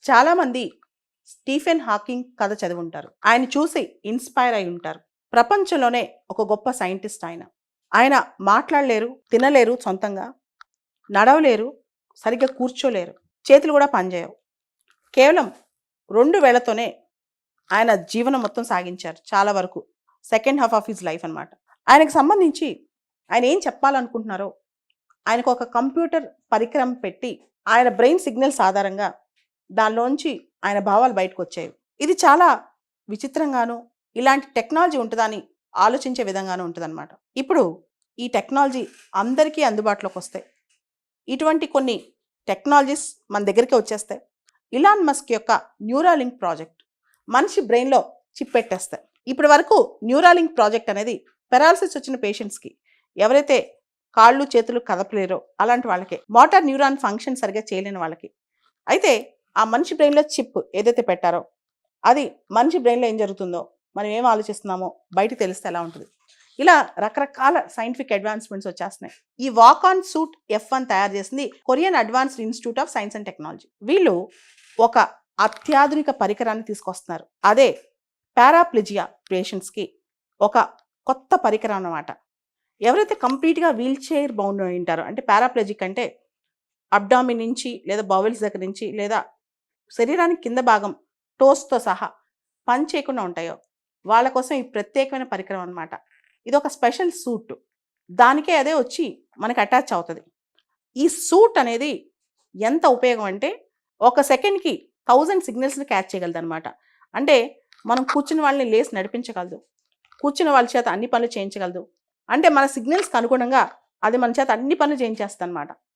చాలామంది Stephen Hawking కథ చదివి ఉంటారు. ఆయన చూసి ఇన్స్పైర్ అయి ఉంటారు. ప్రపంచంలోనే ఒక గొప్ప సైంటిస్ట్ ఆయన. ఆయన మాట్లాడలేరు, తినలేరు సొంతంగా, నడవలేరు, సరిగ్గా కూర్చోలేరు, చేతులు కూడా పనిచేయవు. కేవలం 2 వేళ్లతోనే ఆయన జీవనం మొత్తం సాగించారు చాలా వరకు. Second half of his life అనమాట. ఆయనకు సంబంధించి ఆయన ఏం చెప్పాలనుకుంటున్నారో ఆయనకు ఒక కంప్యూటర్ పరికరం పెట్టి ఆయన బ్రెయిన్ సిగ్నల్స్ ఆధారంగా దానిలోంచి ఆయన భావాలు బయటకు వచ్చేవి. ఇది చాలా విచిత్రంగాను, ఇలాంటి టెక్నాలజీ ఉంటుందా అని ఆలోచించే విధంగానూ ఉంటుందన్నమాట. ఇప్పుడు ఈ టెక్నాలజీ అందరికీ అందుబాటులోకి వస్తాయి. ఇటువంటి కొన్ని టెక్నాలజీస్ మన దగ్గరికి వచ్చేస్తాయి. ఇలాన్ మస్క్ యొక్క న్యూరాలింక్ ప్రాజెక్ట్ మనిషి బ్రెయిన్లో చిప్ పెట్టేస్తాయి. ఇప్పటి వరకు న్యూరాలింక్ ప్రాజెక్ట్ అనేది పెరాలసిస్ వచ్చిన పేషెంట్స్కి, ఎవరైతే కాళ్ళు చేతులు కదపలేరో అలాంటి వాళ్ళకి, మోటార్ న్యూరాన్ ఫంక్షన్ సరిగ్గా చేయలేని వాళ్ళకి. అయితే ఆ మనిషి బ్రెయిన్లో చిప్ ఏదైతే పెట్టారో అది మనిషి బ్రెయిన్లో ఏం జరుగుతుందో, మనం ఏం ఆలోచిస్తున్నామో బయటకు తెలిస్తే ఎలా ఉంటుంది. ఇలా రకరకాల సైంటిఫిక్ అడ్వాన్స్మెంట్స్ వచ్చేస్తున్నాయి. ఈ వాక్ ఆన్ సూట్ F1 తయారు చేసింది Korean advanced institute of science and technology. వీళ్ళు ఒక అత్యాధునిక పరికరాన్ని తీసుకొస్తున్నారు. అదే పారాప్లెజియా పేషెంట్స్కి ఒక కొత్త పరికరం అన్నమాట. ఎవరైతే కంప్లీట్గా వీల్ చైర్ బౌండ్ అయి ఉంటారో, అంటే పారాప్లెజిక్ అంటే అబ్డామిన్ నుంచి లేదా బౌవెల్స్ దగ్గర నుంచి లేదా శరీరానికి కింద భాగం టోస్తో సహా పని చేయకుండా ఉంటాయో వాళ్ళ కోసం ఈ ప్రత్యేకమైన పరికరం అనమాట. ఇది ఒక స్పెషల్ సూట్, దానికే అదే వచ్చి మనకి అటాచ్ అవుతుంది. ఈ సూట్ అనేది ఎంత ఉపయోగం అంటే ఒక సెకండ్కి 1000 సిగ్నల్స్ని క్యాచ్ చేయగలదు అనమాట. అంటే మనం కూర్చుని వాళ్ళని లేసి నడిపించగలదు, కూర్చున్న వాళ్ళ చేత అన్ని పనులు చేయించగలదు. అంటే మన సిగ్నల్స్కి అనుగుణంగా అది మన చేత అన్ని పనులు చేయించేస్తుంది అనమాట.